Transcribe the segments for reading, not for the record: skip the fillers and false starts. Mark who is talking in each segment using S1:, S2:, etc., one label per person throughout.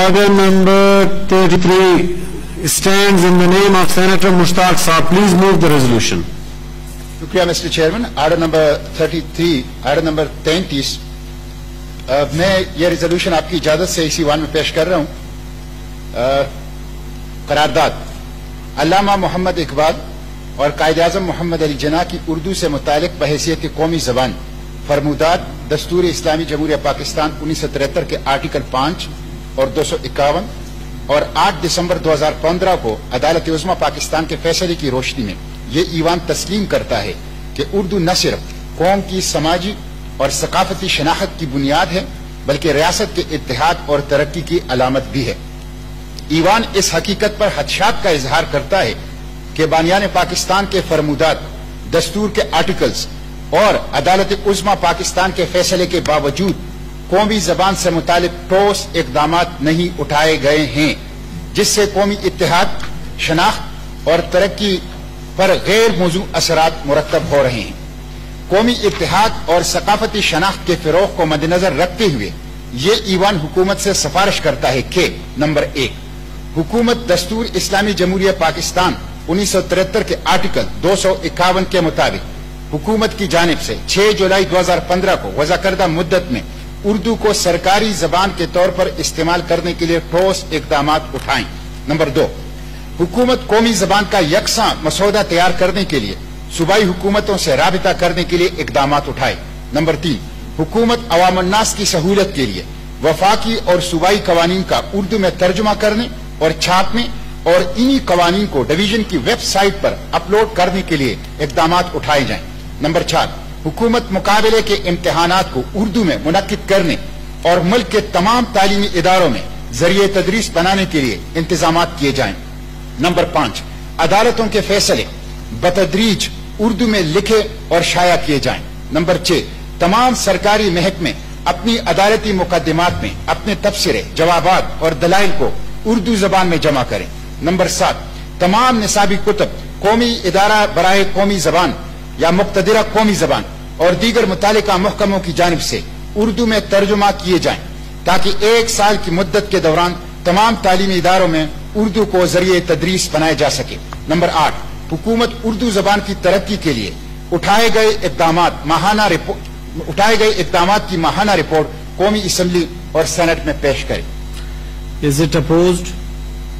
S1: Order number 33 stands in the name of Senator Mushtaq Saab. Please move the resolution.
S2: شکریہ mister chairman. Order number 33 order number 33 میں یہ resolution آپ کی اجازت سے اسی ایوان میں پیش کر رہا ہوں. قرارداد علامہ محمد اقبال اور قائد اعظم محمد علی جناح کی اردو سے متعلق بحیثیت قومی زبان فرمودات دستور اسلامی جمہوریہ پاکستان 1973 کے آرٹیکل 5 اور 251 اور 8 دسمبر 2015 کو عدالت عظمیٰ پاکستان کے فیصلے کی روشنی میں یہ ایوان تسلیم کرتا ہے کہ اردو نہ صرف قوم کی سماجی اور ثقافتی شناخت کی بنیاد ہے بلکہ ریاست کے اتحاد اور ترقی کی علامت بھی ہے. ایوان اس حقیقت پر خدشات کا اظہار کرتا ہے کہ بانیان پاکستان کے فرمودات دستور کے آرٹیکلز اور عدالت عظمیٰ پاکستان کے فیصلے کے باوجود قومی زبان سے متعلق ٹھوس اقدامات نہیں اٹھائے گئے ہیں جس سے قومی اتحاد شناخت اور ترقی پر غیر موزوں اثرات مرتب ہو رہے ہیں. قومی اتحاد اور ثقافتی شناخت کے فروغ کو مد نظر رکھتے ہوئے یہ ایوان حکومت سے سفارش کرتا ہے کہ نمبر 1 حکومت دستور اسلامی جمہوریہ پاکستان 1973 کے آرٹیکل 251 کے مطابق حکومت کی جانب سے 6 جولائی 2015 کو وضع کردہ مدت میں اردو کو سرکاری زبان کے طور پر استعمال کرنے کے لیے ٹھوس اقدامات اٹھائیں. نمبر 2 حکومت قومی زبان کا یکساں مسودہ تیار کرنے کے لیے صوبائی حکومتوں سے رابطہ کرنے کے لیے اقدامات اٹھائے. نمبر 3 حکومت عوام الناس کی سہولت کے لیے وفاقی اور صوبائی قوانین کا اردو میں ترجمہ کرنے اور چھاپنے اور انہی قوانین کو ڈویژن کی ویب سائٹ پر اپلوڈ کرنے کے لیے اقدامات اٹھائے جائیں. نمبر 4 حکومت مقابلے کے امتحانات کو اردو میں منعقد کرنے اور ملک کے تمام تعلیمی اداروں میں ذریعہ تدریس بنانے کے لیے انتظامات کیے جائیں. نمبر 5 عدالتوں کے فیصلے بتدریج اردو میں لکھے اور شائع کیے جائیں. نمبر 6 تمام سرکاری محکمے اپنی عدالتی مقدمات میں اپنے تبصرے جوابات اور دلائل کو اردو زبان میں جمع کریں. نمبر 7 تمام نصابی کتب قومی ادارہ برائے قومی زبان یا مقتدرہ قومی زبان اور دیگر متعلقہ محکموں کی جانب سے اردو میں ترجمہ کیے جائیں تاکہ 1 سال کی مدت کے دوران تمام تعلیمی اداروں میں اردو کو ذریعہ تدریس بنایا جا سکے. نمبر 8 حکومت اردو زبان کی ترقی کے لیے اٹھائے گئے اقدامات کی ماہانہ رپورٹ قومی اسمبلی اور سینٹ میں پیش کرے.
S1: Is it opposed?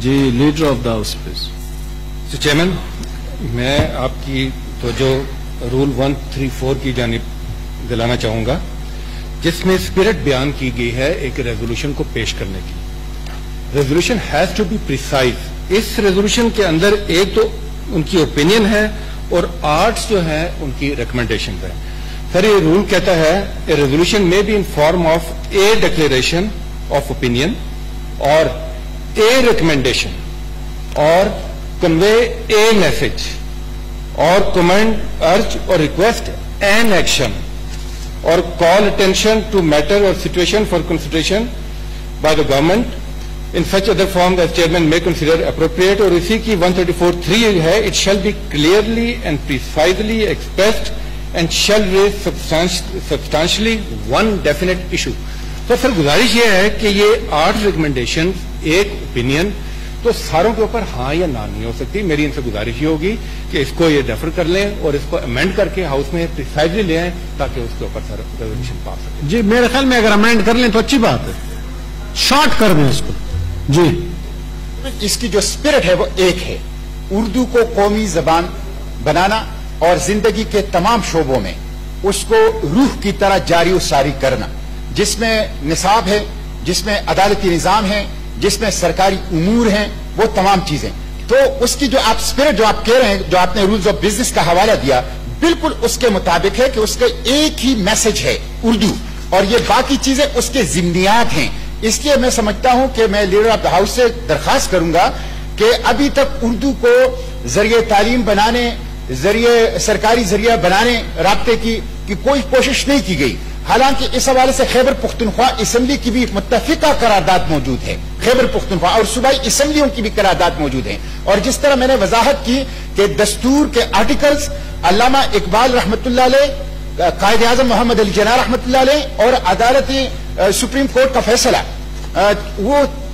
S1: جی leader of the house please.
S3: Chairman میں آپ کی توجہ رول 134 کی جانب دلانا چاہوں گا جس میں اسپرٹ بیان کی گئی ہے ایک ریزولوشن کو پیش کرنے کی. Resolution has to be precise. اس ریزولوشن کے اندر ایک تو ان کی اوپینین ہے اور 8 جو ہے ان کی ریکمنڈیشن ہے. سر یہ رول کہتا ہے a resolution may be in form of a declaration of opinion or a recommendation اور کنوے اے میسج اور کمینڈ ارج اور ریکویسٹ این ایکشن اور کال اٹینشن ٹو میٹر اور situation for consideration by the government in such other form that chairman may consider appropriate. اور اسی کی 134(3) ہے it shall be clearly and precisely expressed and shall raise substantially one definite issue. تو سر گزارش یہ ہے کہ یہ 8 ریکمنڈیشن ایک اوپینین تو ساروں کے اوپر ہاں یا نہ نہیں ہو سکتی. میری ان سے گزارش یہ ہوگی کہ اس کو یہ ریفر کر لیں اور اس کو امینڈ کر کے ہاؤس میں پریسائزلی لے آئیں تاکہ اس کے اوپر سر ریزولوشن پاس ہو.
S1: جی میرے خیال میں اگر امینڈ کر لیں تو اچھی بات ہے. شارٹ کر دیں اس کو. جی
S2: اس کی جو اسپرٹ ہے وہ ایک ہے اردو کو قومی زبان بنانا اور زندگی کے تمام شعبوں میں اس کو روح کی طرح جاری و ساری کرنا جس میں نصاب ہے جس میں عدالتی نظام ہے جس میں سرکاری امور ہیں وہ تمام چیزیں. تو اس کی جو آپ اسپرٹ جو آپ کہہ رہے ہیں جو آپ نے رولز آف بزنس کا حوالہ دیا بالکل اس کے مطابق ہے کہ اس کا ایک ہی میسج ہے اردو اور یہ باقی چیزیں اس کے ضمنیات ہیں. اس لیے میں سمجھتا ہوں کہ میں لیڈر آف دا ہاؤس سے درخواست کروں گا کہ ابھی تک اردو کو ذریعہ تعلیم بنانے سرکاری ذریعہ بنانے رابطے کی کوئی کوشش نہیں کی گئی. حالانکہ اس حوالے سے خیبر پختونخوا اسمبلی کی بھی متفقہ قرارداد موجود ہے. خیبر پختونخوا اور صوبائی اسمبلیوں کی بھی قرارداد موجود ہیں. اور جس طرح میں نے وضاحت کی کہ دستور کے آرٹیکلز علامہ اقبال رحمۃ اللہ علیہ قائد اعظم محمد علی جناح رحمۃ اللہ علیہ اور عدالتی سپریم کورٹ کا فیصلہ وہ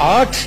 S3: 8